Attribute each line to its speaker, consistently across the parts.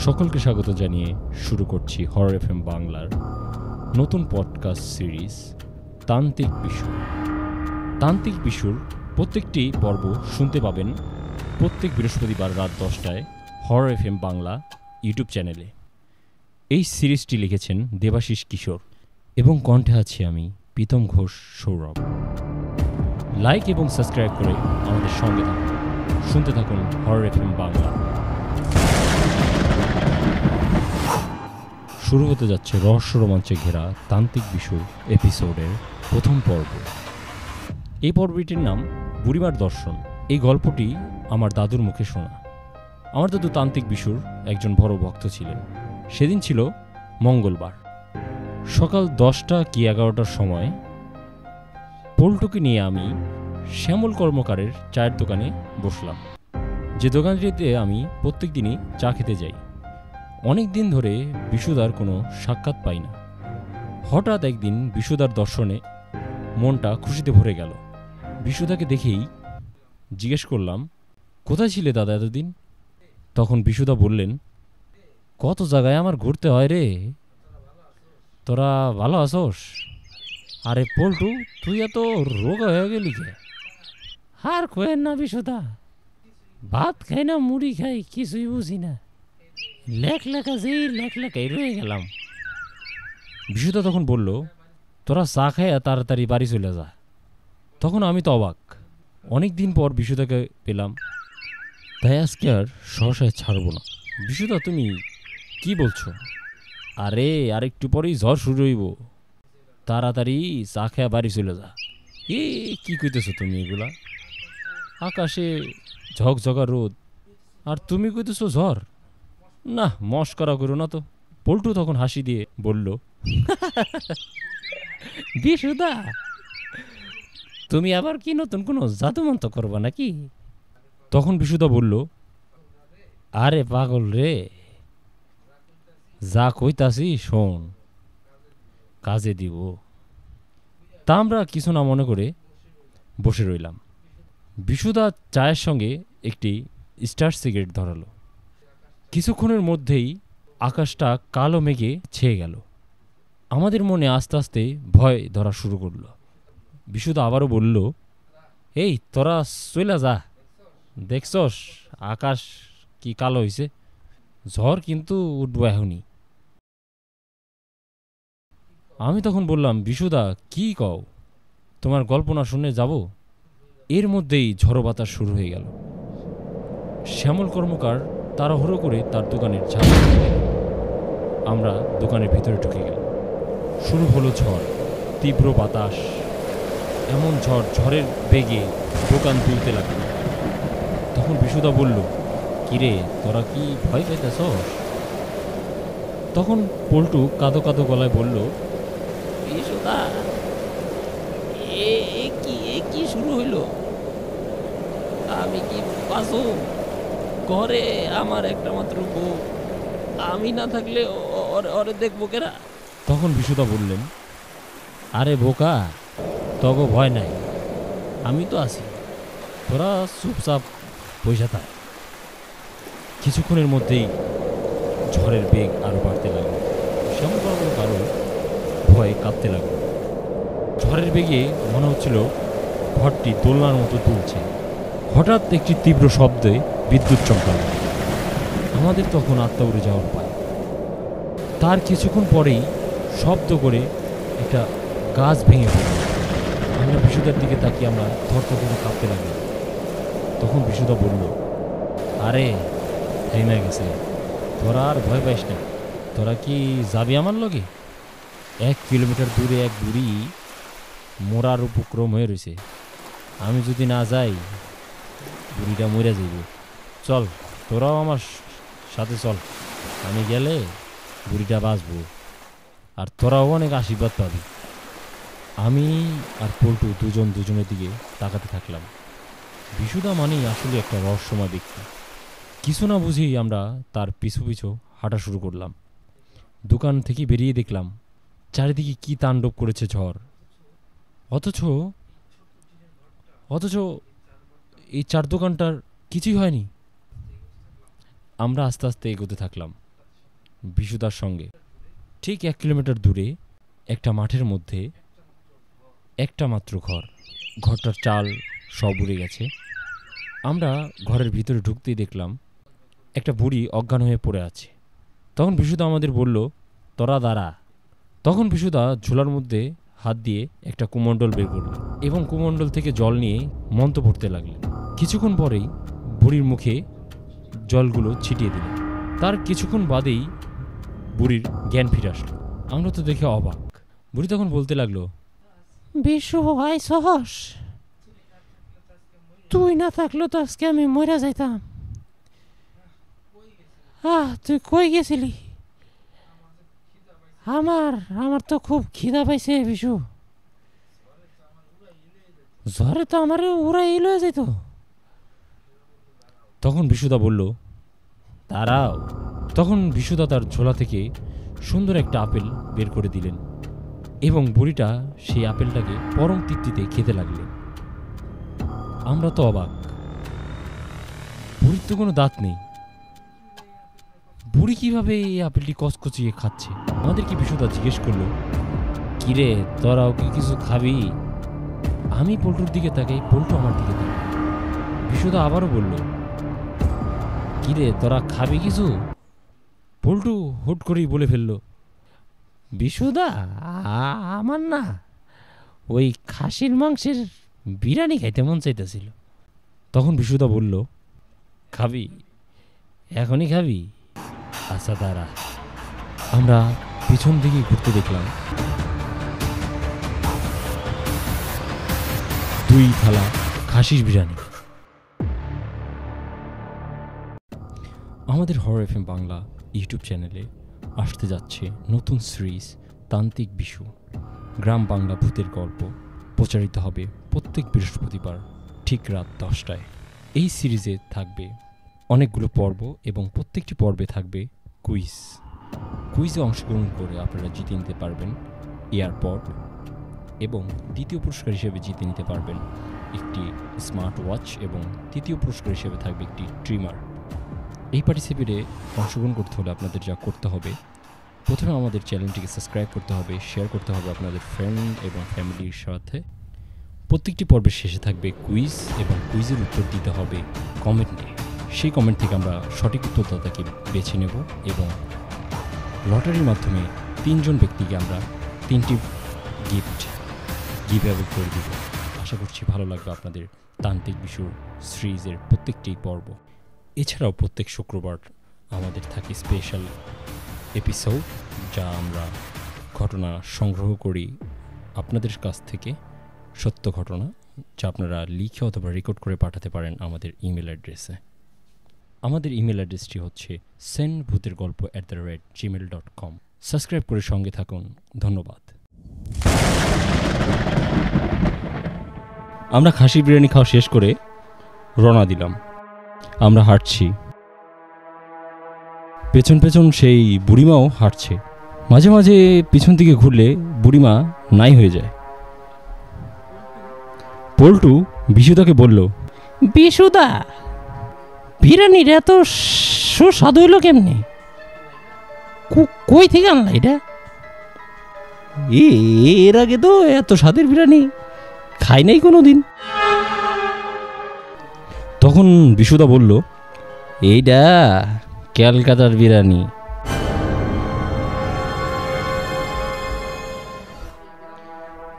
Speaker 1: সকলকে স্বাগত জানিয়ে শুরু করছি হরর এফএম বাংলার নতুন পডকাস্ট সিরিজ তান্ত্রিক বিশুর। তান্ত্রিক বিশুর প্রত্যেকটি পর্ব শুনতে পাবেন প্রত্যেক বৃহস্পতিবার রাত 10টায় হরর এফএম বাংলা ইউটিউব চ্যানেলে। এই সিরিজটি লিখেছেন দেবাশিস কিশোর এবং কণ্ঠে আছি আমি প্রীতম ঘোষ সৌরভ। লাইক এবং সাবস্ক্রাইব করে আমাদের সঙ্গে থাকুন, শুনতে থাকুন হরর এফএম বাংলা। শুরু হতে যাচ্ছে রহস্য রোমাঞ্চে ঘেরা তান্ত্রিক বিশুর এপিসোডের প্রথম পর্ব। এই পর্বটির নাম বুড়িমার দর্শন। এই গল্পটি আমার দাদুর মুখে শোনা। আমার দাদু তান্ত্রিক বিশুর একজন বড় ভক্ত ছিলেন। সেদিন ছিল মঙ্গলবার, সকাল 10টা কি 11টার সময় পল্টুকে নিয়ে আমি শ্যামল কর্মকারের চায়ের দোকানে বসলাম, যে দোকানটিতে আমি প্রত্যেক দিনই চা খেতে যাই। অনেক দিন ধরে বিশুদার কোনো সাক্ষাৎ পাই না। হঠাৎ একদিন বিশুদার দর্শনে মনটা খুশিতে ভরে গেল। বিশুদাকে দেখেই জিজ্ঞেস করলাম, কোথায় ছিলে দাদা এতদিন? তখন বিশুদা বললেন, কত জায়গায় আমার ঘুরতে হয় রে, তোরা ভালো আছোস? আরে পল্টু, তুই এত রোগা হয়ে গেলি কে? আর কোয়েন না বিশুদা, ভাত খাই না মুড়ি খাই, কিছুই বুঝি না, লেখাই রয়ে গেলাম। বিশুদা তখন বলল, তোরা চা খাইয়া তাড়াতাড়ি বাড়ি চলে যা। তখন আমি তো অবাক, অনেক দিন পর বিশুদাকে পেলাম, তাই আজকে আর সহসায় ছাড়ব না। বিশুদা, তুমি কি বলছো? আরে আরেকটু পরেই ঝড় শুরু হইব, তাড়াতাড়ি চা খাইয়া বাড়ি চলে যা। কি কইতেছো তুমি এগুলা? আকাশে ঝকঝকা রোদ, আর তুমি কইতেছো ঝড়? না, মস্করা করো না তো। পল্টু তখন হাসি দিয়ে বলল, বিশুদা, তুমি আবার কি নতুন কোনো জাদুমন্ত করবা নাকি? তখন বিশুদা বলল, আরে পাগল রে, যা কইতাছি শোন, কাজে দিব। তা আমরা কিছু না মনে করে বসে রইলাম। বিশুদা চায়ের সঙ্গে একটি স্টার সিগারেট ধরালো। কিছুক্ষণের মধ্যেই আকাশটা কালো মেঘে ছেয়ে গেল। আমাদের মনে আস্তে আস্তে ভয় ধরা শুরু করলো। বিশুদা আবারও বলল, এই তোরা চইলা যা, দেখছস আকাশ কি কালো হইছে, ঝড় কিন্তু উঠবো এখনই। আমি তখন বললাম, বিশুদা কি কও, তোমার গল্প না শুনে যাব? এর মধ্যেই ঝড়ো বাতাস শুরু হয়ে গেল। শ্যামল কর্মকার তাড়াহুড়ো করে তার দোকানের ঝাঁপ দিয়ে গেল। আমরা দোকানের ভিতরে ঢুকে গেলাম। শুরু হলো ঝড়, তীব্র বাতাস, এমন ঝড়ের বেগে দোকান দুলতে লাগলো। তখন বিশুদা বলল, কিরে তোরা কি ভয় পাইতেছস? তখন পল্টু কাঁদো কাঁদো গলায় বলল, বিশুদা, কি শুরু হইল? আমি কি বাঁচো? ঘরে আমার একটা মাত্র বউ, আমি না থাকলে ওরে দেখবো কেরা? তখন বিশুদা বললেন, আরে বোকা, তগো ভয় নাই, আমি তো আছি, তোরা চুপচাপ পয়সা থাক। কিছুক্ষণের মধ্যেই ঝড়ের বেগ আরো বাড়তে লাগলো। শ্যামল কারো ভয়ে কাঁপতে লাগলো। ঝড়ের বেগে মনে হচ্ছিল ঘরটি দোলনার মতো দুলছে। হঠাৎ একটি তীব্র শব্দে বিদ্যুৎ চমকালো। আমাদের তখন আত্মা উড়ে যাওয়ার পায়। তার কিছুক্ষণ পরেই শব্দ করে একটা গাছ ভেঙে পড়ল। আমরা বিশুদার দিকে তাকিয়ে আমরা থরথর করে কাঁপতে লাগলাম। তখন বিশুদা বলল, আরে থেমে গেছে, তোরা আর ভয় পাইস না, তোরা কি যাবি আমার লগে? 1 কিলোমিটার দূরে এক বুড়ি মরার উপক্রম হয়ে রয়েছে, আমি যদি না যাই বুড়িটা মরে যাইব। চল, তোরাও আমার সাথে চল, আমি গেলে বুড়িটা বাঁচবো, আর তোরাও অনেক আশীর্বাদ পাবি। আমি আর পল্টু দুজনের দিকে তাকাতে থাকলাম। বিশুদা মানেই আসলে একটা রহস্যময় ব্যক্তি। কিছু না বুঝেই আমরা তার পিছু পিছু হাঁটা শুরু করলাম। দোকান থেকে বেরিয়ে দেখলাম চারিদিকে কি তাণ্ডব করেছে ঝড়, অথচ এই চার দোকানটার কিছুই হয়নি। আমরা আস্তে আস্তে এগোতে থাকলাম।
Speaker 2: বিশুদার সঙ্গে। ঠিক 1 কিলোমিটার দূরে একটা মাঠের মধ্যে একটা মাত্র ঘর, ঘরটার চাল সব উড়ে গেছে। আমরা ঘরের ভিতরে ঢুকতেই দেখলাম একটা বুড়ি অজ্ঞান হয়ে পড়ে আছে। তখন বিশুদা আমাদের বলল, তোরা দাঁড়া। তখন বিশুদা ঝোলার মধ্যে হাত দিয়ে একটা কুমণ্ডল বের করল এবং কুমণ্ডল থেকে জল নিয়ে মন্ত্র পড়তে লাগলেন। কিছুক্ষণ পরেই বুড়ির মুখে জলগুলো ছিটিয়ে দিলেন। তার কিছুক্ষণ বাদেই বুড়ির জ্ঞান ফিরে আসলো। আমরা তো দেখে অবাক। বুড়ি তখন বলতে লাগলো,
Speaker 1: বিশু আইসস, তুই না থাকলে তো আজকে আমি মরে যাইতাম। তুই কই গেছিলি? আমার তো খুব খিদা পাইছে বিশু। জ্বরে তো আমার উড়াই লয়ে যেত।
Speaker 2: তখন বিশুদা বলল, দাঁড়াও। তখন বিশুদা তার ঝোলা থেকে সুন্দর একটা আপেল বের করে দিলেন এবং বুড়িটা সেই আপেলটাকে পরম তৃপ্তিতে খেতে লাগলেন। আমরা তো অবাক। বুড়ির তো কোনো দাঁত নেই, বুড়ি কিভাবে এই আপেলটি কচকচিয়ে খাচ্ছে? আমাদেরকে বিশুদা জিজ্ঞেস করলো, কিরে তোরাও কি কিছু খাবি? আমি পল্টুর দিকে তাকাই, পল্টু আমার দিকে তাকাই। বিশুদা আবারও বলল, কিরে তোরা খাবি কিছু? পল্টু হুট করেই বলে ফেললো,
Speaker 1: বিশুদা, আমার না ওই খাসির মাংসের বিরিয়ানি খাইতে মন চাইতেছিল।
Speaker 2: তখন বিশুদা বলল, খাবি? এখনই খাবি? আচ্ছা দাঁড়া। আমরা পিছন দিকে ঘুরতে দেখলাম 2 থালা খাসির বিরিয়ানি। আমাদের হরর এফএম বাংলা ইউটিউব চ্যানেলে আসতে যাচ্ছে নতুন সিরিজ তান্ত্রিক বিশু, গ্রাম বাংলা ভূতের গল্প। প্রচারিত হবে প্রত্যেক বৃহস্পতিবার ঠিক রাত 10টায়। এই সিরিজে থাকবে অনেকগুলো পর্ব এবং প্রত্যেকটি পর্বে থাকবে কুইজে অংশগ্রহণ করে আপনারা জিতে নিতে পারবেন এয়ারপড এবং দ্বিতীয় পুরস্কার হিসেবে জিতে নিতে পারবেন একটি স্মার্ট ওয়াচ এবং তৃতীয় পুরস্কার হিসেবে থাকবে একটি ট্রিমার। এই পার্টিসিপেটে অংশগ্রহণ করতে হলে আপনাদের যা করতে হবে, প্রথমে আমাদের চ্যানেলটিকে সাবস্ক্রাইব করতে হবে, শেয়ার করতে হবে আপনাদের ফ্রেন্ড এবং ফ্যামিলির সাথে। প্রত্যেকটি পর্বের শেষে থাকবে কুইজ এবং কুইজের উত্তর দিতে হবে কমেন্টে। সেই কমেন্ট থেকে আমরা সঠিক উত্তরদাতাকে বেছে নেব এবং লটারির মাধ্যমে 3 জন ব্যক্তিকে আমরা 3টি গিফট গিভ অ্যাওয়ে করে দেব। আশা করছি ভালো লাগবে আপনাদের তান্ত্রিক বিশু সিরিজের প্রত্যেকটি পর্ব। এছাড়াও প্রত্যেক শুক্রবার আমাদের থাকে স্পেশাল এপিসোড, যা আমরা ঘটনা সংগ্রহ করি আপনাদের কাছ থেকে, সত্য ঘটনা, যা আপনারা লিখে অথবা রেকর্ড করে পাঠাতে পারেন আমাদের ইমেল অ্যাড্রেসে। আমাদের ইমেল অ্যাড্রেসটি হচ্ছে sendbhutergolpo@gmail.com। সাবস্ক্রাইব করে সঙ্গে থাকুন। ধন্যবাদ। আমরা খাসি বিরিয়ানি খাওয়া শেষ করে রওনা দিলাম। আমরা হাঁটছি, পেছন পেছন সেই বুড়িমাও হাঁটছে। মাঝে মাঝে পিছন দিকে ঘুরলে বুড়িমা নাই হয়ে যায়। পল্টু বিশুদাকে বলল,
Speaker 1: বিশুদা, বিরিয়ানির এত সুস্বাদু হইল কেমনি? কই থেকে আনলা এটা? এর আগে তো এত স্বাদের বিরিয়ানি খাই নাই কোনো দিন।
Speaker 2: তখন বিশুদা বলল, এইটা ক্যালকাতার বিরিয়ানি।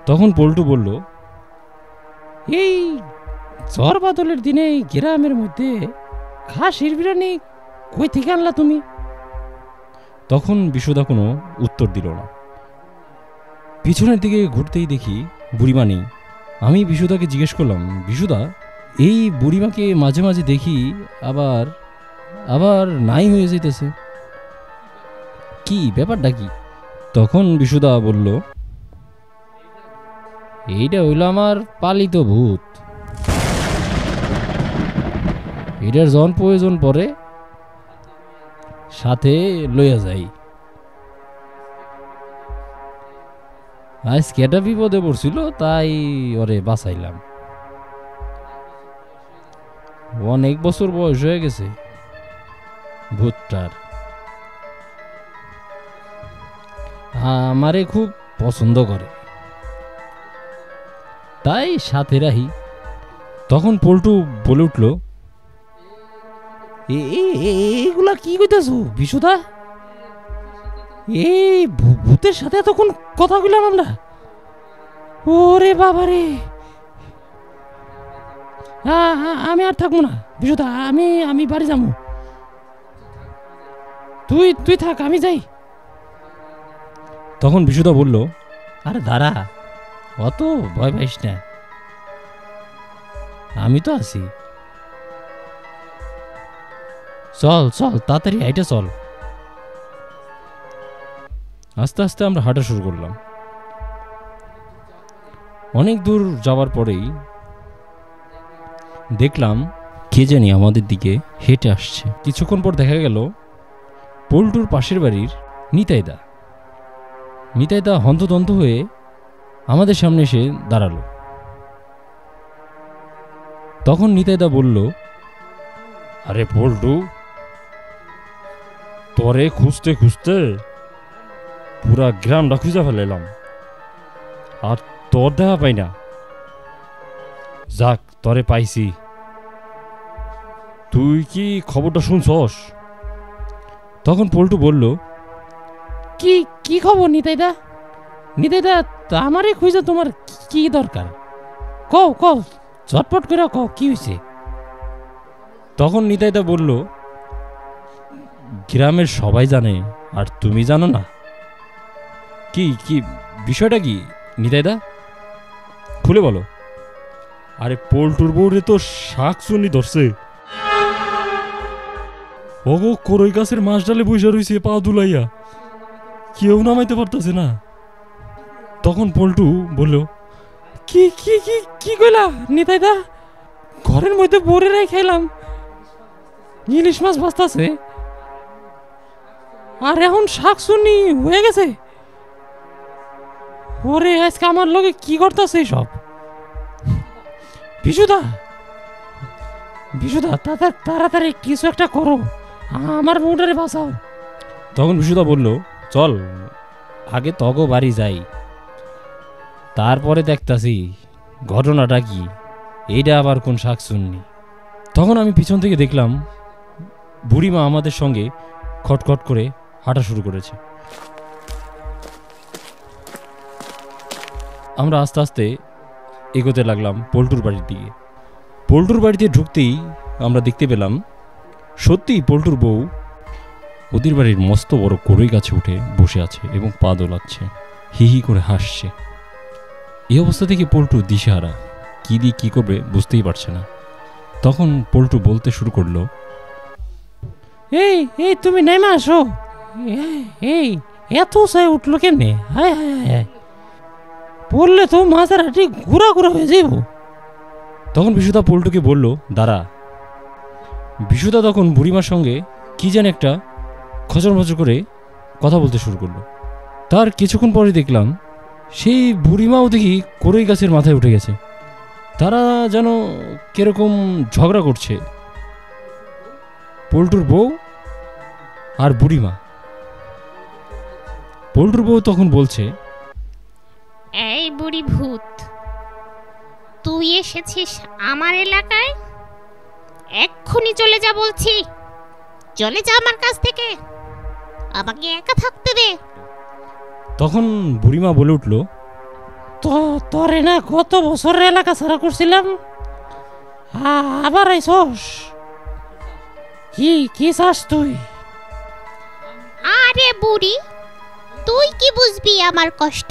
Speaker 2: তখন পল্টু বলল,
Speaker 1: এই ঝড় বাদলের দিনে এই গ্রামের মধ্যে খাসির বিরিয়ানি কই থেকে আনলা তুমি?
Speaker 2: তখন বিশুদা কোনো উত্তর দিল না। পিছনের দিকে ঘুরতেই দেখি বুড়িমা নেই। আমি বিশুদাকে জিজ্ঞেস করলাম, বিশুদা, এই বুড়িমাকে মাঝে মাঝে দেখি আবার আবার নাই হয়ে যেতেছে, কি ব্যাপারটা কি? তখন বিশুদা বলল, এইটা হইল আমার পালিত ভূত। এটার যখন প্রয়োজন পড়ে সাথে লইয়া যাই। আজ কেটা বিপদে পড়ছিল, তাই ওরে বাঁচাইলাম। অনেক বছর বয়স হয়ে গেছে ভূতটার। আমারে খুব পছন্দ করে, তাই সাথে রাহি। তখন পল্টু বলে উঠল, এগুলা কি কইতাছো বিশুদা? এই ভূতের সাথে এতক্ষণ কথা কইলাম আমরা? ওরে বাবারে, আমি আর থাকবো না বিশুদা, আমি বাড়ি যাবো। তুই থাক, আমি যাই। তখন বিশুদা বলল, আরে দাঁড়া, অত ভয় পাইস না, আমি তো আছি। চল চল তাড়াতাড়ি হাইটে চল। আস্তে আস্তে আমরা হাঁটা শুরু করলাম। অনেক দূর যাওয়ার পরেই দেখলাম কে জানি আমাদের দিকে হেঁটে আসছে। কিছুক্ষণ পর দেখা গেল পল্টুর পাশের বাড়ির নিতাইদা। নিতাইদা হন্তদন্ত হয়ে আমাদের সামনে এসে দাঁড়ালো। তখন নিতাইদা বলল, আরে পল্টু, তোরে খুঁজতে খুঁজতে পুরা গ্রামটা খুঁজে ফেলাম, আর তোর দেখা পাই না। যাক, তরে পাইছি। তুই কি খবরটা শুনছস? তখন পল্টু বলল, কি কি খবর নিতাইদা? নিতাইদা, আমারে খুঁজে তোমার কি দরকার? কও কও, ঝটপট করে কও, কি হয়েছে? তখন নিতাইদা বলল, গ্রামের সবাই জানে আর তুমি জানো না। কি কি বিষয়টা কি নিতাইদা, খুলে বলো। আরে পল্টুর বউরে তো শাকচুনি ধরছে, ওগো করই গাছের মাছ ডালে বসে রয়েছে পা দুলাইয়া, কেউ নামাইতে পারতেছে না। তখন পল্টু বলল, কি কি কি কি কইলা নিতাইদা? ঘরের মধ্যে বরে রাই খাইলাম, ইলিশ মাছ ভাজতাছে, আর এখন শাকচুনি হয়ে গেছে। ওরে আজকে আমার লগে কি করতেছে সব? বিশুদা, বিশুদা, তাড়াতাড়ি কিছু একটা করো, আমার বউটারে বাঁচাও। তখন বিশুদা বলল, চল আগে তগো বাড়ি যাই, তারপরে দেখতাছি ঘটনাটা কি, এইটা আবার কোন শাকচুন্নি। তখন আমি পিছন থেকে দেখলাম বুড়িমা আমাদের সঙ্গে খটখট করে হাঁটা শুরু করেছে। আমরা আস্তে আস্তে এগোতে লাগলাম পল্টুর বাড়ির দিকে। পল্টুর বাড়িতে ঢুকতেই আমরা দেখতে পেলাম সত্যিই পল্টুর বউ ওদের বাড়ির মস্ত বড় কড়ই গাছে উঠে বসে আছে এবং পা দোলাচ্ছে, হি হি করে হাসছে। এই অবস্থা থেকে পল্টু দিশেহারা, কি দিয়ে কি করবে বুঝতেই পারছে না। তখন পল্টু বলতে শুরু করলো, এই এই তুমি নেমে আসো, এই এত সাই উঠলো কেমনে? হায় হায় হায়, পড়লে তো মাথার হাঁটি ঘুরা ঘুরা হয়ে যাইব। তখন বিশুদা পল্টুকে বলল, দাঁড়া। বিশুদা তখন বুড়িমার সঙ্গে কি যেন একটা খচর মচর করে কথা বলতে শুরু করলো। তার কিছুক্ষণ পরে দেখলাম সেই বুড়িমাও দেখি কড়ই গাছের মাথায় উঠে গেছে। তারা যেন কিরকম ঝগড়া করছে, পল্টুর বউ আর বুড়িমা। পল্টুর বউ তখন বলছে,
Speaker 3: এই বুড়ি ভূত, তুই এসেছিস আমার এলাকায়, এক্ষুনি চলে যা বলছি, চলে যা আমার কাছ থেকে, আমাকে একা থাকতে দে।
Speaker 2: তখন বুড়িমা বলে উঠল, তোরে না গত বছর এলাকা ছাড়া করছিলাম, আবার আইছস? কি কি চাস তুই?
Speaker 3: আরে বুড়ি, তুই কি বুঝবি আমার কষ্ট?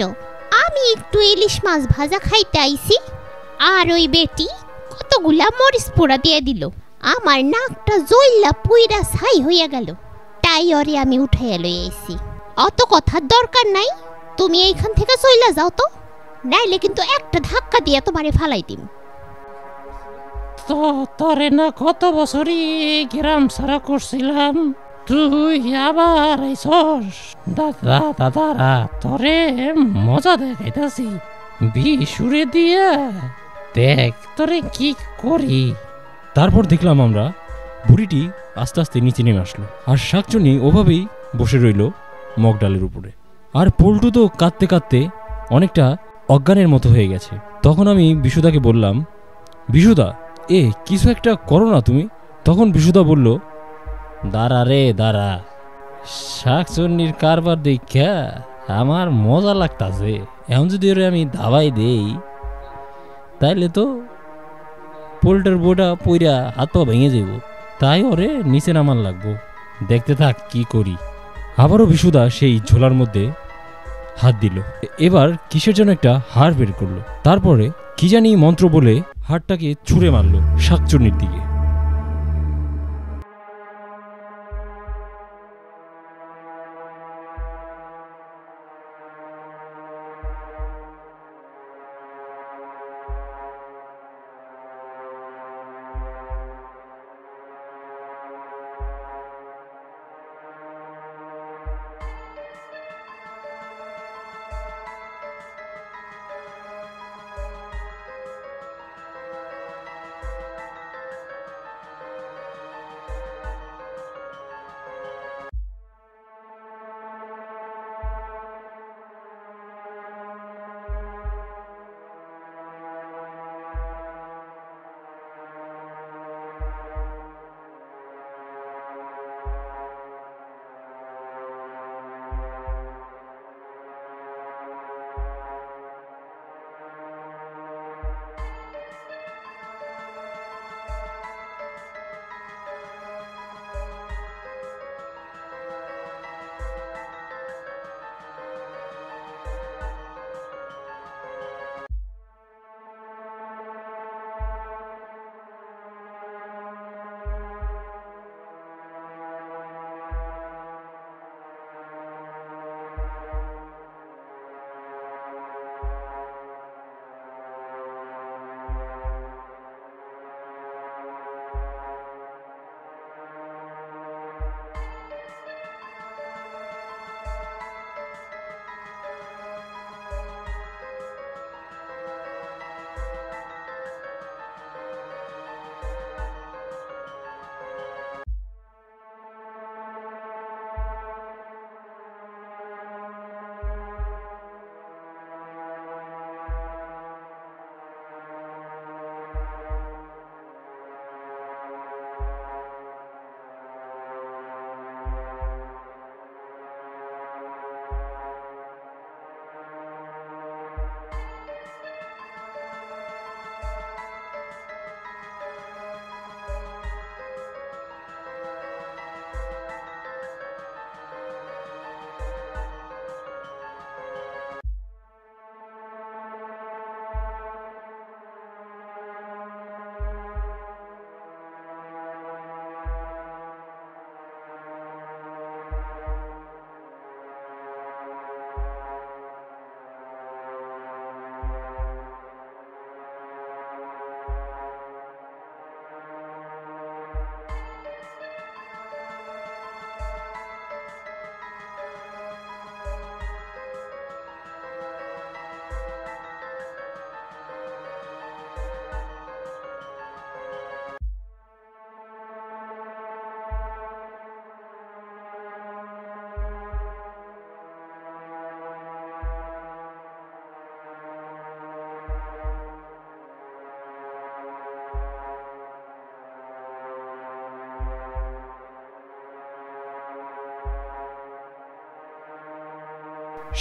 Speaker 3: আমি একটু ইলিশ মাছ ভাজা খাইতে আইছি, আর ওই বেটি কতগুলা মরিচ পোড়া দিয়ে দিল, আমার নাকটা জ্বললা পুইরা ছাই হইয়া গেল, তাই ওরে আমি উঠাইয়া লই আইছি। অত কথার দরকার নাই, তুমি এইখান থেকে চইলা যাও তো, নাইলে কিন্তু একটা ধাক্কা দিয়ে তোমারে ফালাই দিম।
Speaker 2: তোরে না কত বছরই গ্রাম ছাড়া করছিলাম, তুই আবার আইছস? দাদা তোরে মজা দেখাইতাছি, বিশুরে দিয়া দেখ তোরে কি করি। তারপর দেখলাম আমরা বুড়িটি আস্তে আস্তে নিচে নেমে আসলো, আর শাকচুনি ওভাবেই বসে রইল মগ ডালের উপরে। আর পল্টু তো কাঁদতে কাঁদতে অনেকটা অজ্ঞানের মতো হয়ে গেছে। তখন আমি বিশুদাকে বললাম, বিশুদা কিছু একটা করো না তুমি। তখন বিশুদা বলল, দাঁড়া রে দাঁড়া, শাকচুন্নির কারবার দেখা আমার মজা লাগতাছে। এখন যদি ওরে আমি ধাবাই দেই তাইলে তো পোল্টের বোটা পইরা হাত পা ভেঙে যাব, তাই ওরে নিচে নামান লাগবো। দেখতে থাক কি করি। আবারও বিশুদা সেই ঝোলার মধ্যে হাত দিল। এবার কিসের জন্য একটা হাড় বের করলো। তারপরে কি জানি মন্ত্র বলে হাড়টাকে ছুঁড়ে মারলো শাকচুন্নির দিকে।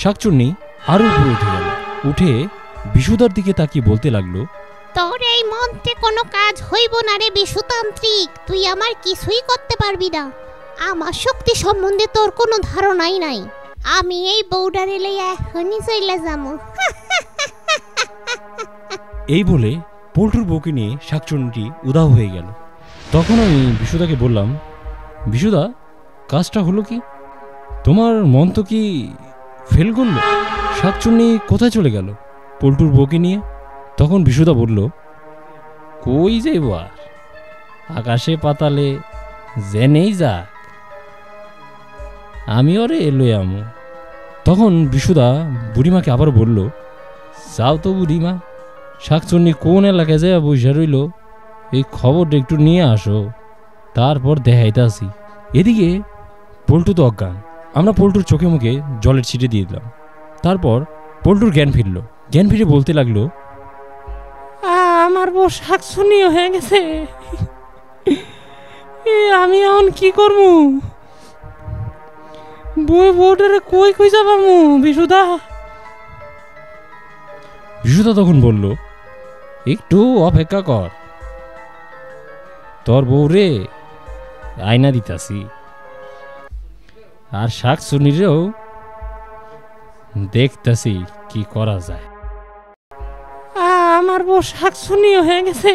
Speaker 2: শাকচুন্নি আরো উপরে উঠে গেল। উঠে বিশুদার দিকে তাকিয়ে বলতে লাগলো,
Speaker 3: তোর এই মন্ত্রে কোনো কাজ হইব না রে বিশুতান্ত্রিক, তুই আমার কিছুই করতে পারবি না। আমার শক্তি সম্বন্ধে তোর কোনো ধারণাই নাই। আমি এই বউডারে লইয়া এখনই চইলা যামু।
Speaker 2: এই বলে পল্টুর বউকে নিয়ে শাকচুন্নিটি উধাও হয়ে গেল। তখন আমি বিশুদাকে বললাম, বিশুদা কাজটা হলো কি? তোমার মন্ত্র কি ফেল করলো? শাকচুন্নি কোথায় চলে গেল পল্টুর বউকে নিয়ে? তখন বিশুদা বলল, কই যাইব আর, আকাশে পাতালে জেনেই যা, আমি ওরে লই আমু। তখন বিশুদা বুড়িমাকে আবার বলল, যাও তো বুড়িমা, শাকচুন্নি কোন এলাকায় যায় বসে রইল, এই খবরটা একটু নিয়ে আসো, তারপর দেখাইতাছি। এদিকে পল্টু তো অজ্ঞান, আমরা পল্টুর চোখে মুখে জলের ছিটে দিয়ে দিলাম। তারপর পল্টুর জ্ঞান ফিরল। জ্ঞান ফিরে বলতে লাগলো,
Speaker 1: আমার বউ শাকসুনিও হয়ে গেছে, আমি এখন কি করবো? বউটারে কই কই যাবামু বিশুদা?
Speaker 2: বিশুদা তখন বলল, একটু অপেক্ষা কর, তোর বউ রে আয়না দিতাছি, আর শাকসুনিরেও দেখতাছি কি করা যায়।
Speaker 1: আমার বউ শাকসুনিও হয়ে গেছে,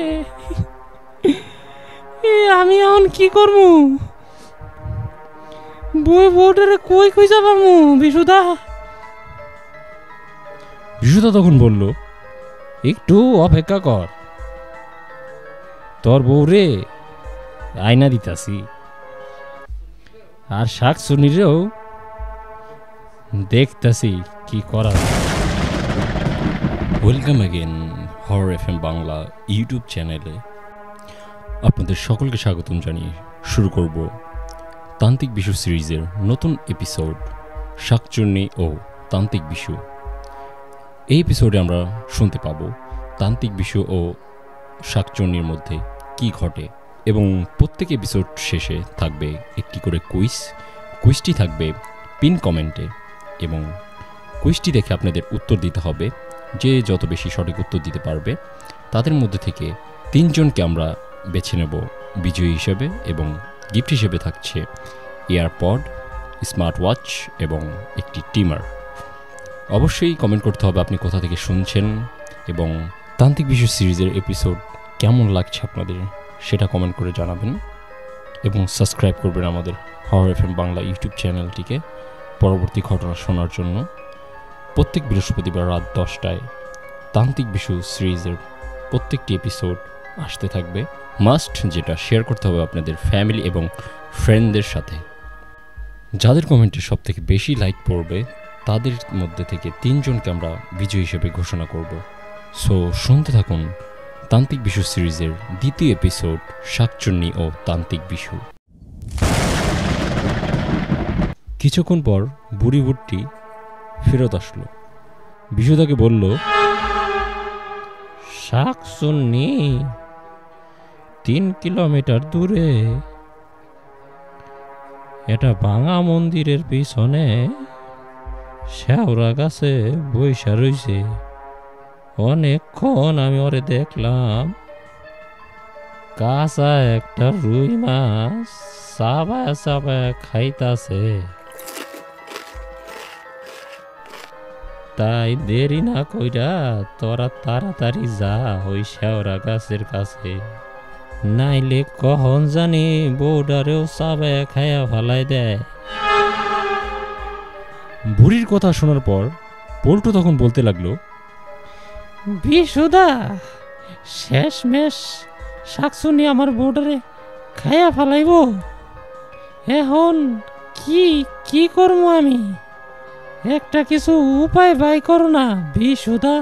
Speaker 1: আমি এখন কি করবো? বউটারে কই কই যাবামু বিশুদা?
Speaker 2: বিশুদা তখন বলল, একটু অপেক্ষা কর, তোর বউ রে আয়না দিতাছি, আর শাকসুনিরেও দেখতাছি কি করা যায়। Welcome again horror FM Bangla YouTube চ্যানেলে আপনাদের সকলকে স্বাগতম জানিয়ে শুরু করব তান্ত্রিক বিশু সিরিজের নতুন এপিসোড শাকচুন্নি ও তান্ত্রিক বিশু। এই এপিসোডে আমরা শুনতে পাব তান্ত্রিক বিশু ও শাকচুন্নির মধ্যে কি ঘটে, এবং প্রত্যেক এপিসোড শেষে থাকবে একটি করে কুইজটি থাকবে পিন কমেন্টে, এবং কুইজটি দেখে আপনাদের উত্তর দিতে হবে। যে যত বেশি সঠিক উত্তর দিতে পারবে তাদের মধ্যে থেকে 3 জনকে আমরা বেছে নেব বিজয়ী হিসেবে, এবং গিফট হিসেবে থাকছে এয়ারপড, স্মার্ট ওয়াচ এবং একটি টিমার। অবশ্যই কমেন্ট করতে হবে আপনি কোথা থেকে শুনছেন, এবং তান্ত্রিক বিশু সিরিজের এপিসোড কেমন লাগছে আপনাদের সেটা কমেন্ট করে জানাবেন, এবং সাবস্ক্রাইব করবেন আমাদের হরর এফএম বাংলা ইউটিউব চ্যানেলটিকে পরবর্তী ঘটনা শোনার জন্য। প্রত্যেক বৃহস্পতিবার রাত 10টায় তান্ত্রিক বিশু সিরিজের প্রত্যেকটি এপিসোড আসতে থাকবে। মাস্ট যেটা শেয়ার করতে হবে আপনাদের ফ্যামিলি এবং ফ্রেন্ডদের সাথে। যাদের কমেন্টে সব থেকে বেশি লাইক পড়বে তাদের মধ্যে থেকে 3 জনকে আমরা বিজয়ী হিসেবে ঘোষণা করব। সো শুনতে থাকুন তান্ত্রিক বিশু সিরিজের দ্বিতীয় এপিসোড শাকচুন্নি ও তান্ত্রিক বিশু। কিছুক্ষণ পর বুড়ি ভুট্টি ফেরত আসলো। বিশুদাকে বলল,
Speaker 1: শাকসুন্নি 3 কিলোমিটার দূরে এটা ভাঙা মন্দিরের পিছনে শেওড়া গাছে বইসা রইছে। অনেকক্ষণ আমি ওরে দেখলাম, কাঁচা একটা রুই মাছ চাবায়া চাবায়া খাইতাছে। তাই দেরি না কইরা তোরা তাড়াতাড়ি যা ওই শেওড়া গাছের কাছে, নাইলে কখন জানি বউডারেও চাবায়া খাইয়া ফেলাই দেয়।
Speaker 2: বুড়ির কথা শোনার পর পল্টু তখন বলতে লাগলো,
Speaker 1: বিশুদা, শেষমেশ শাকসুনি আমার বউডারে খাইয়া ফেলাইব। এখন কি করবো আমি? একটা কিছু উপায় বাই করো না বিশুদা।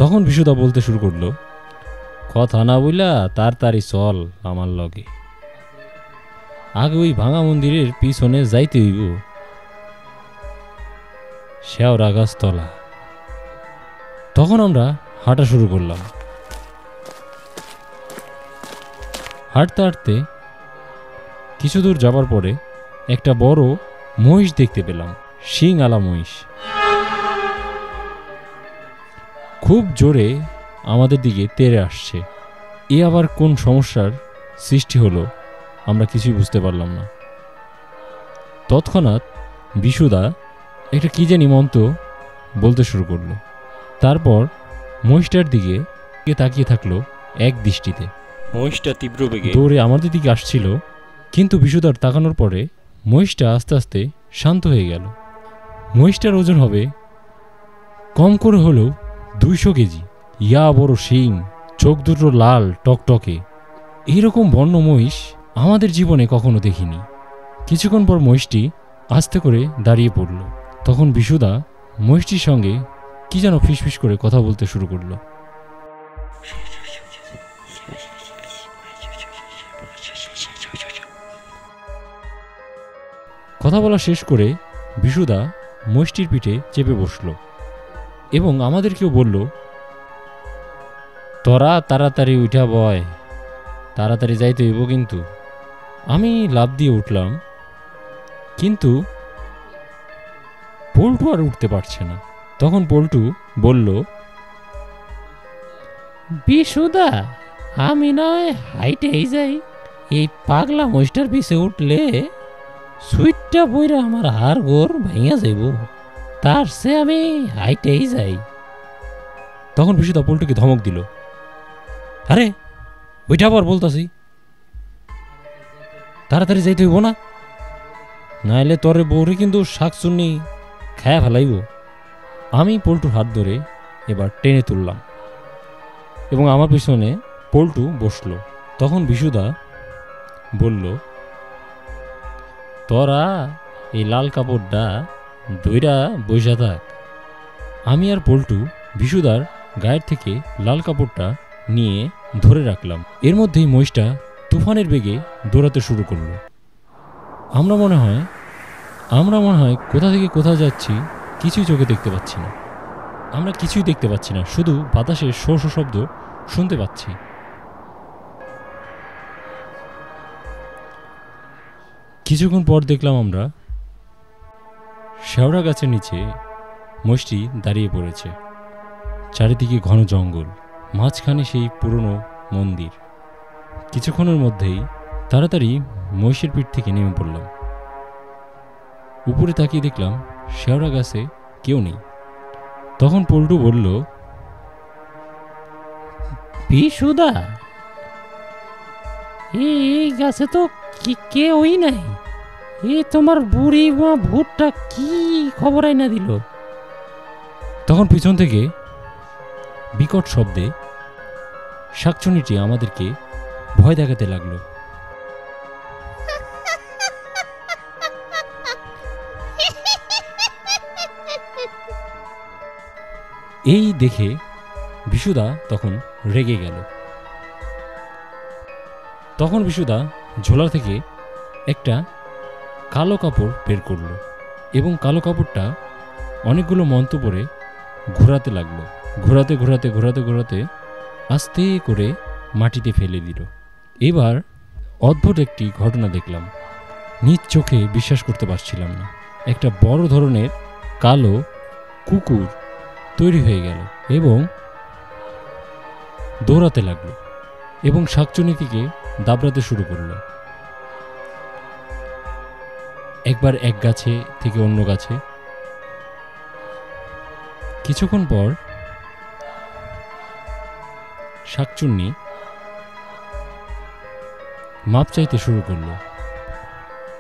Speaker 2: তখন বিশুদা বলতে শুরু করলো, কথা না বইলা তাড়াতাড়ি চল আমার লগে, আগে ওই ভাঙা মন্দিরের পিছনে যাইতে হইব, শেওড়া গাছ তলা। তখন আমরা হাঁটা শুরু করলাম। হাঁটতে হাঁটতে কিছু দূর যাবার পরে একটা বড় মহিষ দেখতে পেলাম, শিং আলা মহিষ। খুব জোরে আমাদের দিকে তেড়ে আসছে। এ আবার কোন সমস্যার সৃষ্টি হলো আমরা কিছুই বুঝতে পারলাম না। তৎক্ষণাৎ বিশুদা একটা কি জানি মন্ত্র বলতে শুরু করলো। তারপর মহিষটার দিকে তাকিয়ে থাকলো এক দৃষ্টিতে। মহিষটা তীব্র বেগে দৌড়ে আমাদের দিকে আসছিল, কিন্তু বিশুদার তাকানোর পরে মহিষটা আস্তে আস্তে শান্ত হয়ে গেল। মহিষটার ওজন হবে কম করে হলেও 200 কেজি। ইয়া বড় শিং, চোখ দুটো লাল টকটকে। এইরকম বন্য মহিষ আমাদের জীবনে কখনো দেখিনি। কিছুক্ষণ পর মহিষটি আস্তে করে দাঁড়িয়ে পড়ল। তখন বিশুদা মহিষটির সঙ্গে কি যেন ফিসফিস করে কথা বলতে শুরু করলো। কথা বলা শেষ করে বিশুদা মহিষটির পিঠে চেপে বসল এবং আমাদেরকেও বলল, তোরা তাড়াতাড়ি উঠা বয়, তাড়াতাড়ি যাইতে হইব কিন্তু। আমি লাফ দিয়ে উঠলাম, কিন্তু পল্টু আর উঠতে পারছে না। তখন পল্টু বলল, বিশুদা, আমি নয় হাইটেই যাই, এই পাগলা মহিষটার পিছে উঠলে সুইটটা বইরা আমার হাড় গোড় ভাঙা যাইব, তার সে আমি হাইটেই যাই। তখন বিশুদা পল্টুকে ধমক দিল, আরে ওইটা আবার বলতাছি, তাড়াতাড়ি যাইতে হইব না, নাইলে তোরে বউরে কিন্তু শাকচুন্নি খায়া ফেলাইব। আমি পল্টুর হাত ধরে এবার টেনে তুললাম এবং আমার পিছনে পল্টু বসলো। তখন বিশুদা বলল, তোরা এই লাল কাপড়টা দইরা বইসা থাক। আমি আর পল্টু বিশুদার গায়ের থেকে লাল কাপড়টা নিয়ে ধরে রাখলাম। এর মধ্যেই মহিষটা তুফানের বেগে দৌড়াতে শুরু করলো। আমরা মনে হয় কোথা থেকে কোথাও যাচ্ছি, কিছুই চোখে দেখতে পাচ্ছি না। আমরা কিছুই দেখতে পাচ্ছি না, শুধু বাতাসের শো শো শব্দ শুনতে পাচ্ছি। কিছুক্ষণ পর দেখলাম আমরা শেওড়া গাছের নিচে মহিষটি দাঁড়িয়ে পড়েছে। চারিদিকে ঘন জঙ্গল, মাঝখানে সেই পুরনো মন্দির। কিছুক্ষণের মধ্যেই তাড়াতাড়ি মহিষের পিঠ থেকে নেমে পড়লাম। উপরে তাকিয়ে দেখলাম শেওড়া গাছে কেউ নেই। তখন পল্টু বলল, বিশুদা, এই গাছে তো কেউই নাই, এ তোমার বুড়ি বা ভূতটা কি খবর আইনা দিল। তখন পিছন থেকে বিকট শব্দে শাকচুন্নিটি আমাদেরকে ভয় দেখাতে লাগলো। এই দেখে বিশুদা তখন রেগে গেল। তখন বিশুদা ঝোলা থেকে একটা কালো কাপড় বের করলো এবং কালো কাপড়টা অনেকগুলো মন্ত্র পরে ঘোরাতে লাগলো। ঘোরাতে ঘোরাতে ঘোরাতে ঘোরাতে আস্তে করে মাটিতে ফেলে দিল। এবার অদ্ভুত একটি ঘটনা দেখলাম, নিজ চোখে বিশ্বাস করতে পারছিলাম না। একটা বড় ধরনের কালো কুকুর তৈরি হয়ে গেল এবং দৌড়াতে লাগলো এবং শাকচুন্নিটিকে দাবড়াতে শুরু করলো। একবার এক গাছে থেকে অন্য গাছে। কিছুক্ষণ পর শাকচুন্নি মাপ চাইতে শুরু করলো।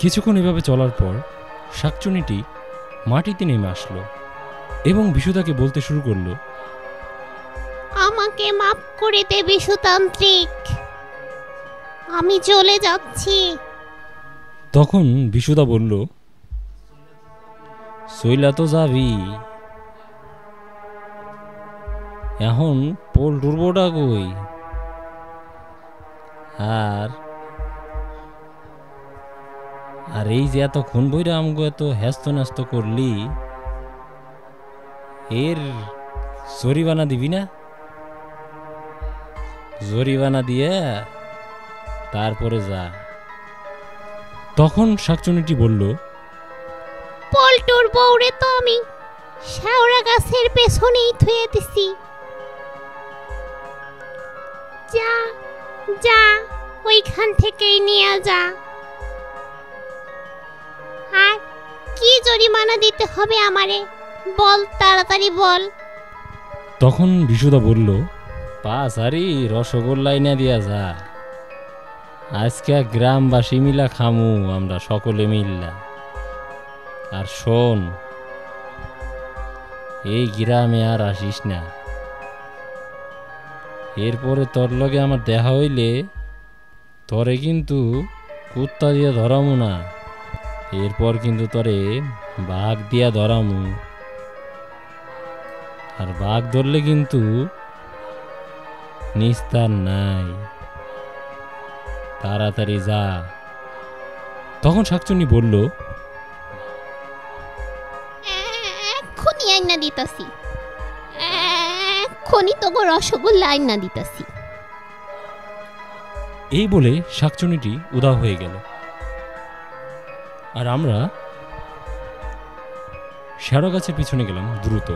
Speaker 2: কিছুক্ষণ এভাবে চলার পর শাকচুন্নিটি মাটিতে নেমে আসলো এবং বিশুদাকে বলতে শুরু করলো,
Speaker 3: আমাকে মাফ করে দে বিশুতান্ত্রিক, আমি চলে যাচ্ছি।
Speaker 2: তখন বিশুদা বলল, সইলা তো যাবি, এখন পল্টুর বউটা কই? আর এই যে এতক্ষণ বইরা আমগো এত হ্যাস্ত ন্যাস্ত করলি, এর জরিমানা দিবি না? জরিমানা দিয়ে তারপরে যা। তখন শাকচুন্নিটি বলল,
Speaker 3: পল্টুর বউরে তো আমি শেওড়া গাছের পেছনেই থুয়ে দিছি, যা যা ওইখান থেকেই নিয়ে যা। আর কি জরিমানা দিতে হবে আমারে বল, তাড়াতাড়ি বল।
Speaker 2: তখন বিশুদা বলল, পাঁচারি রসগোল্লাই না দিয়া যা, আজকে গ্রামবাসী মিলা খামু আমরা সকলে মিল্লা। আর শোন, এই গ্রামে আর আসিস না, এরপরে তোর লগে আমার দেখা হইলে তরে কিন্তু কুত্তা দিয়া ধরামু না, এরপর কিন্তু তরে বাঘ দিয়া ধরামু। আর বাঘ ধরলে কিন্তু নিস্তার নাই, তাড়াতাড়ি যা। তখন শাকচুন্নি বলল,
Speaker 3: দিতাছি, এক্ষুনি তো রসগোল্লা আইনা দিতাছি।
Speaker 2: এই বলে শাকচুনিটি উধাও হয়ে গেল। আর আমরা শ্যাওড়া গাছের পিছনে গেলাম দ্রুত।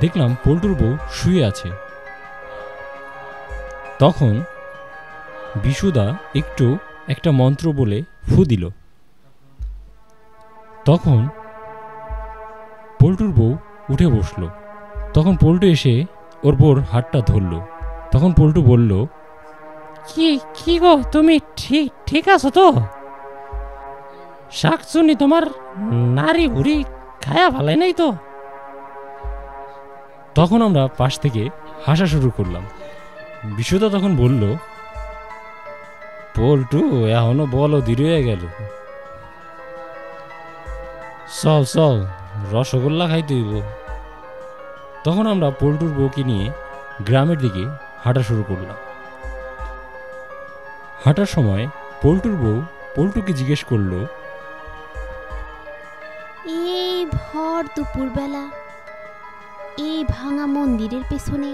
Speaker 2: দেখলাম পল্টুর বউ শুয়ে আছে। তখন বিশুদা একটু একটা মন্ত্র বলে ফু দিল। তখন পল্টুর বউ উঠে বসল। তখন পল্টু এসে ওর বউর হাতটা ধরল। তখন পল্টু বলল,
Speaker 1: কি গো, তুমি ঠিক আছো তো? শাকচুনি তোমার নারী ভুড়ি খায়া ভালাই নাই তো?
Speaker 2: তখন আমরা পাশ থেকে হাসা শুরু করলাম। বিশুদা তখন বলল, পল্টু এখনো বলো দৃঢ় হয়ে গেল, চল চল রসগোল্লা খাইতে হইব। তখন আমরা পল্টুর বউকে নিয়ে গ্রামের দিকে হাঁটা শুরু করলাম। হাঁটার সময় পল্টুর বউ পল্টুকে জিজ্ঞেস করলো,
Speaker 3: এই ভর দুপুরবেলা এই ভাঙা মন্দিরের পেছনে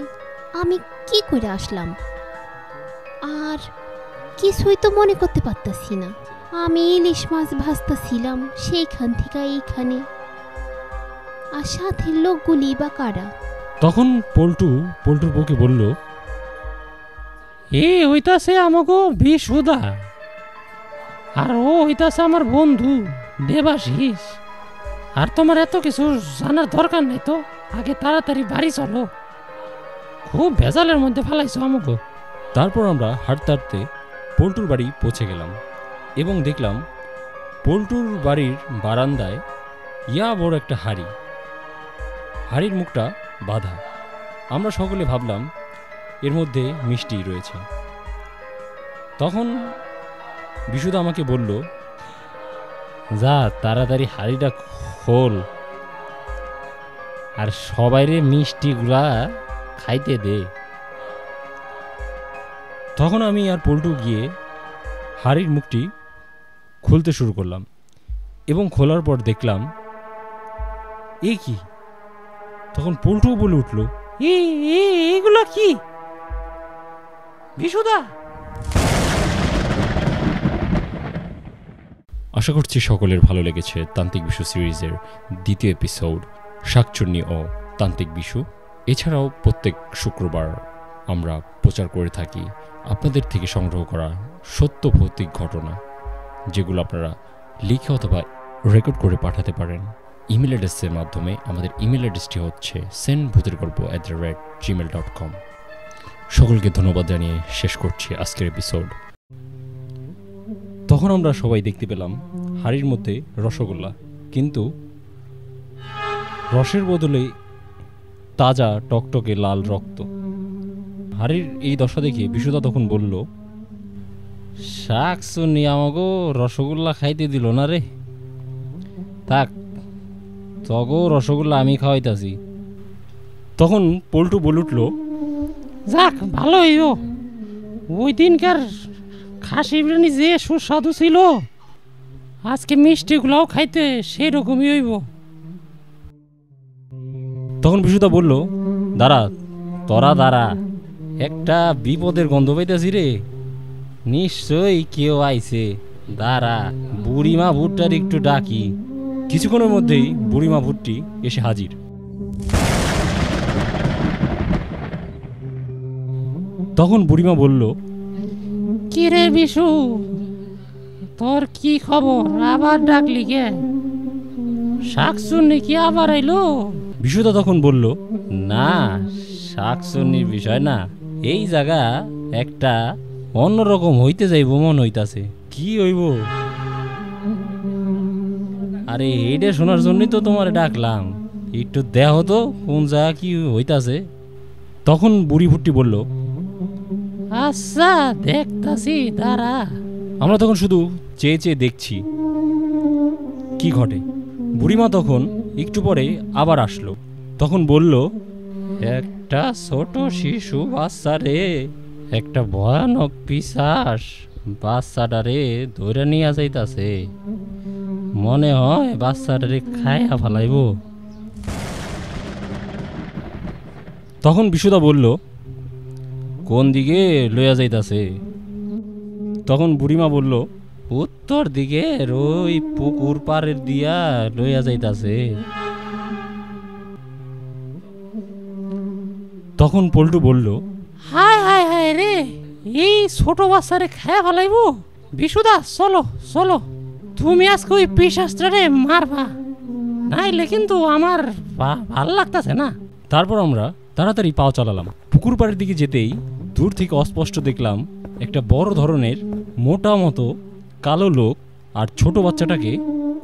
Speaker 3: আমি কি করে আসলাম? আর কিছুই তো মনে করতে পারতাছি না। আমি ইলিশ মাছ ভাজতেছিলাম সেইখান থেকে এইখানে, আর সাথে লোকগুলি বা কারা?
Speaker 2: তখন পল্টুর বউকে বলল,
Speaker 1: এ হইতাছে আমাগো বিশুদা, আর ও হইতাছে আমার বন্ধু দেবাশিস। আর তোমার এত কিছু জানার দরকার নেই তো, আগে তাড়াতাড়ি বাড়ি চলো, খুব ভেজালের মধ্যে ফেলাইছো আমাগো।
Speaker 2: তারপর আমরা হাঁটতে হাঁটতে পল্টুর বাড়ি পৌঁছে গেলাম এবং দেখলাম পল্টুর বাড়ির বারান্দায় ইয়া বড় একটা হাঁড়ি। হাঁড়ির মুখটা বাঁধা। আমরা সকলে ভাবলাম এর মধ্যে মিষ্টি রয়েছে। তখন বিশুদা আমাকে বলল, যা তাড়াতাড়ি হাঁড়িটা খোল আর সবাইরে মিষ্টিগুলা খাইতে দে। তখন আমি আর পল্টু গিয়ে হাঁড়ির মুখটি খুলতে শুরু করলাম এবং খোলার পর দেখলাম এ কি। তখন পল্টু বলে উঠল,
Speaker 1: এগুলো কি বিশুদা?
Speaker 2: আশা করছি সকলের ভালো লেগেছে তান্ত্রিক বিশু সিরিজের দ্বিতীয় এপিসোড শাকচুন্নি ও তান্ত্রিক বিশু। এছাড়াও প্রত্যেক শুক্রবার আমরা প্রচার করে থাকি আপনাদের থেকে সংগ্রহ করা সত্য ভৌতিক ঘটনা, যেগুলো আপনারা লিখে অথবা রেকর্ড করে পাঠাতে পারেন ইমেল অ্যাড্রেসের মাধ্যমে। আমাদের ইমেল অ্যাড্রেসটি হচ্ছে sendbhutergolpo@gmail.com। সকলকে ধন্যবাদ জানিয়ে শেষ করছি আজকের এপিসোড। তখন আমরা সবাই দেখতে পেলাম হাঁড়ির মধ্যে রসগোল্লা, কিন্তু রসের বদলে তাজা টকটকে লাল রক্ত। হাঁড়ির এই দশা দেখে বিশুদা তখন বলল, শাকচুন্নি আমাগো রসগোল্লা খাইতে দিল না রে, থাক তগো রসগোল্লা আমি খাওয়াইতাছি। তখন পল্টু বলে উঠল,
Speaker 1: যাক ভালো হইব, ওই দিনকার খাসি বিরিয়ানি যে সুস্বাদু ছিল, আজকে মিষ্টিগুলাও খাইতে সেই রকমই হইব।
Speaker 2: তখন বিশুদা বলল, তোরা দাঁড়া, একটা বিপদের গন্ধ পাইতেছি রে, নিশ্চয়ই কেউ আইছে, দাঁড়া বুড়িমা ভুট্টার একটু ডাকি। কিছুক্ষণের মধ্যেই বুড়িমা ভুট্টি এসে হাজির। তখন বুড়িমা বলল,
Speaker 1: কি রে বিশু, তোর কি খবর, আবার ডাকলি কে? শাকচুন্নি কি আবার আইলো?
Speaker 2: বিশুদা তখন বলল, না শাকচুন্নির বিষয় না, এই জায়গা একটা অন্যরকম হইতে যাইব মন হইতাছে। কি হইব? আরে এইটা শোনার জন্যই তো তোমারে ডাকলাম, একটু দেহ তো কোন জায়গা কি হইতাছে। তখন বুড়ি ভুট্টি বলল,
Speaker 1: আচ্ছা দেখতাছি, দাঁড়া।
Speaker 2: আমরা তখন শুধু চেয়ে চেয়ে দেখছি কি ঘটে। বুড়িমা তখন একটু পরে আবার আসলো। তখন বলল, একটা ছোট শিশু বাচ্চা রে, একটা ভয়ানক পিশাচ বাচ্চাটারে ধরে নিয়ে যাইতাছে, মনে হয় বাচ্চাটারে খাইয়া ফেলাইব। তখন বিশুদা বলল, কোন দিকে লইয়া যাইতাছে? তখন বুড়িমা বলল, উত্তর দিকে ওই পুকুর পাড়ের দিয়া লইয়া যাইতাছে। তখন পল্টু বলল,
Speaker 1: হায় হায় হায় রে, এই ছোট বাচ্চারে খেয়ে ফেলাইব। বিশুদা চলো চলো, তুমি আজকে ওই পিশাচটারে মারবা, নাইলে কিন্তু আমার ভাল লাগতেছে না।
Speaker 2: তারপর আমরা তাড়াতাড়ি পাও চালালাম। পুকুর পাড়ের দিকে যেতেই দূর থেকে অস্পষ্ট দেখলাম একটা বড় ধরনের মোটা মতো কালো লোক আর ছোট বাচ্চাটাকে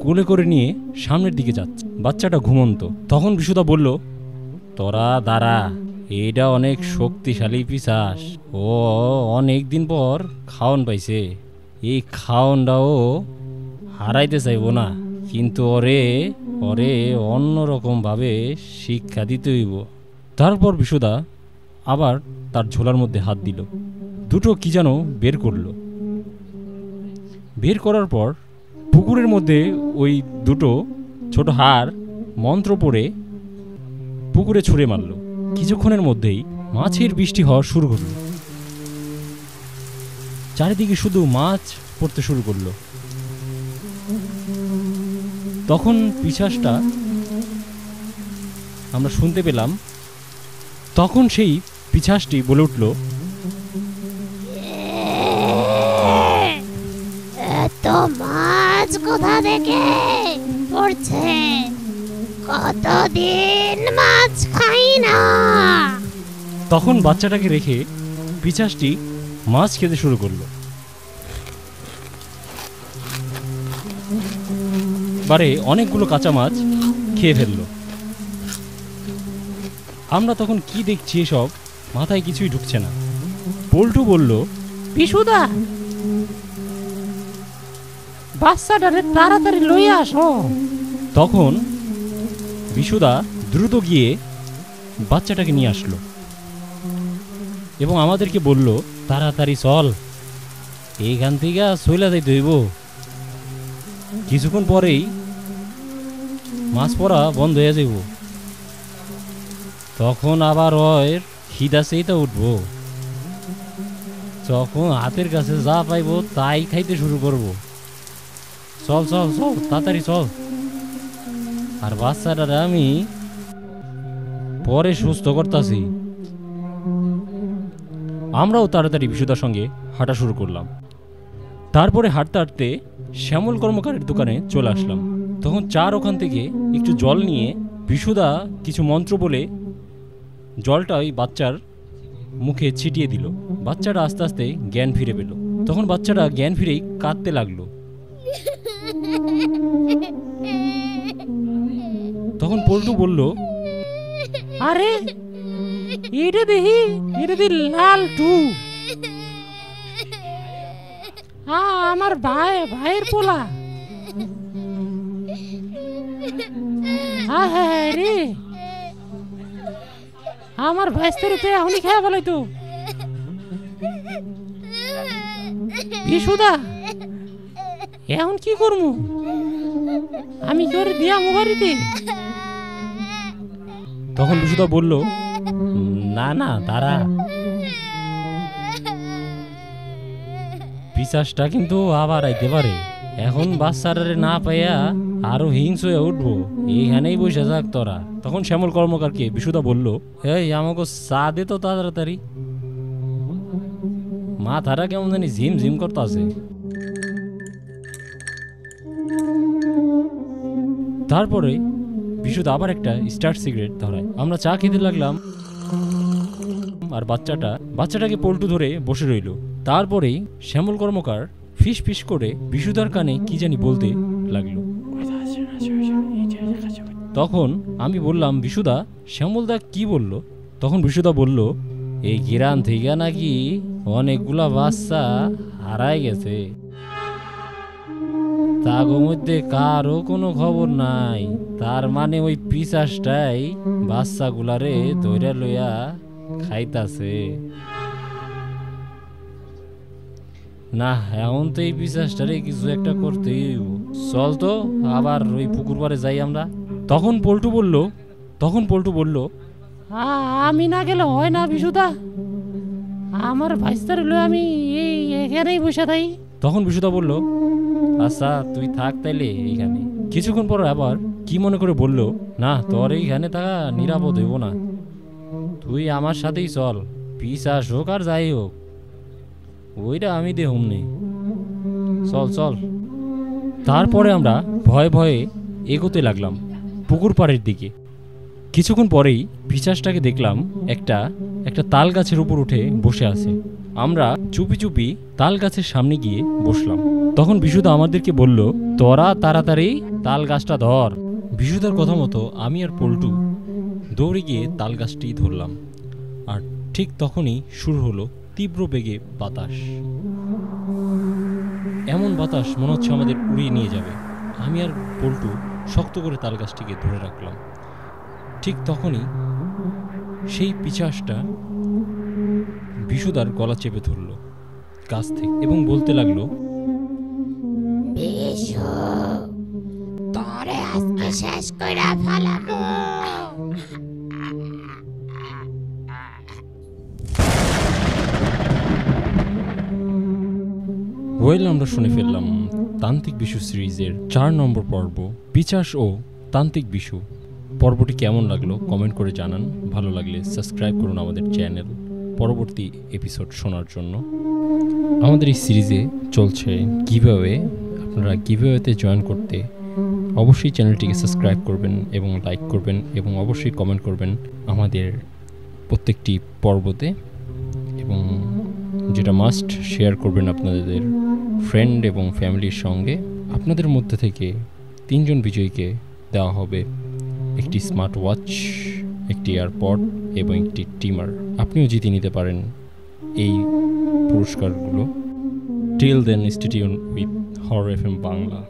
Speaker 2: কোলে করে নিয়ে সামনের দিকে যাচ্ছে। বাচ্চাটা ঘুমন্ত। তখন বিশুদা বলল, তোরা দাঁড়া, এইটা অনেক শক্তিশালী পিশাচ, ও অনেক দিন পর খাওন পাইছে, এই খাওনটাও হারাইতে চাইব না, কিন্তু ওরে ওরে অন্যরকম ভাবে শিক্ষা দিতে হইব। তারপর বিশুদা আবার তার ঝোলার মধ্যে হাত দিল, দুটো কি যেন বের করলো। বের করার পর পুকুরের মধ্যে ওই দুটো ছোট হাড় মন্ত্র পড়ে পুকুরে ছুঁড়ে মারল। কিছুক্ষণের মধ্যেই মাছের বৃষ্টি হওয়া শুরু করল। চারিদিকে শুধু মাছ পড়তে শুরু করলো। তখন পিশাচটা আমরা শুনতে পেলাম, তখন সেই পিশাচটি বলে উঠল,
Speaker 3: এত মাছ কোথা থেকে পড়ছে? কতদিন মাছ খাই না।
Speaker 2: তখন বাচ্চাটাকে রেখে পিশাচটি মাছ খেতে শুরু করলো। বারে অনেকগুলো কাঁচা মাছ খেয়ে ফেললো। আমরা তখন কি দেখছি এসব মাথায় কিছুই ঢুকছে না। পল্টু বলল,
Speaker 1: বিশুদা, বাচ্চাটারে তাড়াতাড়ি লইয়া আসো।
Speaker 2: তখন বিশুদা দ্রুত গিয়ে বাচ্চাটাকে নিয়ে আসলো এবং আমাদেরকে বলল, তাড়াতাড়ি চল, এইখান থেকে চলে যাইতে হইব, কিছুক্ষণ পরেই মাছ পড়া বন্ধ হয়ে যাইব, তখন আবার ওর খিদা সেইটা উঠবো, তখন হাতের কাছে যা পাইব তাই খাইতে শুরু করব। চল চল চল, তাড়াতাড়ি চল, আর বাচ্চাটারে আমি পরে সুস্থ করতেছি। আমরাও তাড়াতাড়ি বিশুদার সঙ্গে হাঁটা শুরু করলাম। তারপরে হাঁটতে হাঁটতে শ্যামল কর্মকারের দোকানে চলে আসলাম। তখন চার ওখান থেকে একটু জল নিয়ে বিশুদা কিছু মন্ত্র বলে জলটা ওই বাচ্চার মুখে ছিটিয়ে দিল। বাচ্চাটা আস্তে আস্তে জ্ঞান ফিরে পেল। তখন বাচ্চাটা জ্ঞান ফিরেই কাঁদতে লাগলো। তখন পল্টু বলল,
Speaker 1: আরে এটা দেখি, এটা দি লালটু, আমার ভাইয়ের পোলা। হ্যাঁ রে, আমার ভাইস্তের এখনই খেয়ে ফেলাই তো। বিশুদা, এখন কি করবো? আমি কি করে দিয়া মোবাইলতে?
Speaker 2: তখন বিশুদা বলল, না না দাঁড়া, পিশাচটা কিন্তু আবার আইতে পারে, এখন বাচ্চারে না পাইয়া আরো হিংস হয়ে উঠবো, এইখানেই বসে যাক তোরা। তখন শ্যামল কর্মকারকে বিশুদা বলল, এই আমাকে চা দে তো তাড়াতাড়ি, মাথাটা কেমন জানি ঝিম ঝিম করতে আছে। তারপরে বিশুদা আবার একটা স্টার সিগারেট ধরায়। আমরা চা খেতে লাগলাম আর বাচ্চাটাকে পল্টু ধরে বসে রইল। তারপরেই শ্যামল কর্মকার ফিস ফিস করে বিশুদার কানে কি জানি বলতে লাগলো। তখন আমি বললাম, বিশুদা, শ্যামলদা কি বলল? তখন বিশুদা বলল, এই গ্রাম থেকে নাকি অনেকগুলা বাচ্চা হারাই গেছে, তার মধ্যে কারও কোনো খবর নাই, তার মানে ওই পিশাচটাই বাচ্চাগুলারে ধরে লইয়া খাইতাছে। না, এখন তো এই পিশাচটারে কিছু একটা করতেই হইব, চল তো আবার ওই পুকুর পাড়ে যাই আমরা। তখন পল্টু বলল,
Speaker 1: আমি না গেলে হয় না বিশুদা, আমার ভাইস্তার হলো আমি এখানেই বসে থাই।
Speaker 2: তখন বিশুদা বলল, আচ্ছা তুই থাক তাইলে এইখানে। কিছুক্ষণ পর আবার কি মনে করে বলল, না তোর এইখানে থাকা নিরাপদ হইব না, তুই আমার সাথেই চল, পিছাস হোক আর যাই হোক, ওইটা আমি দেহুম নেই, চল চল। তারপরে আমরা ভয়ে ভয়ে এগোতে লাগলাম পুকুর পাড়ের দিকে। কিছুক্ষণ পরেই পিশাচটাকে দেখলাম একটা তাল গাছের উপর উঠে বসে আছে। আমরা চুপি চুপি তাল গাছের সামনে গিয়ে বসলাম। তখন বিশুদা আমাদেরকে বলল, তোরা তাড়াতাড়ি তাল গাছটা ধর। বিশুদার কথা মতো আমি আর পল্টু দৌড়ে গিয়ে তাল গাছটি ধরলাম। আর ঠিক তখনই শুরু হলো তীব্র বেগে বাতাস। এমন বাতাস মনে হচ্ছে আমাদের উড়িয়ে নিয়ে যাবে। আমি আর পল্টু শক্ত করে তাল গাছটিকে ধরে রাখলাম। ঠিক তখনই সেই পিশাচটা বিশুদার গলা চেপে ধরল গাছ থেকে এবং বলতে লাগলো,
Speaker 3: বিশু, তোরে আজকে শেষ কইরা ফেলাবো।
Speaker 2: ওয়েল, আমরা শুনে ফেললাম তান্ত্রিক বিশু সিরিজের 4 নম্বর পর্ব, পিশাচ ও তান্ত্রিক বিশু। পর্বটি কেমন লাগলো কমেন্ট করে জানান। ভালো লাগলে সাবস্ক্রাইব করুন আমাদের চ্যানেল পরবর্তী এপিসোড শোনার জন্য। আমাদের এই সিরিজে চলছে গিভঅ্যাওয়ে। আপনারা গিভঅ্যাওয়েতে জয়েন করতে অবশ্যই চ্যানেলটিকে সাবস্ক্রাইব করবেন এবং লাইক করবেন এবং অবশ্যই কমেন্ট করবেন আমাদের প্রত্যেকটি পর্বতে, এবং যেটা মাস্ট শেয়ার করবেন আপনাদের ফ্রেন্ড এবং ফ্যামিলির সঙ্গে। আপনাদের মধ্যে থেকে 3 জন বিজয়ীকে দেওয়া হবে একটি স্মার্ট ওয়াচ, একটি এয়ারপড এবং একটি টিমার। আপনিও জিতে নিতে পারেন এই পুরস্কারগুলো। Till then, stay tuned with horror FM Bangla.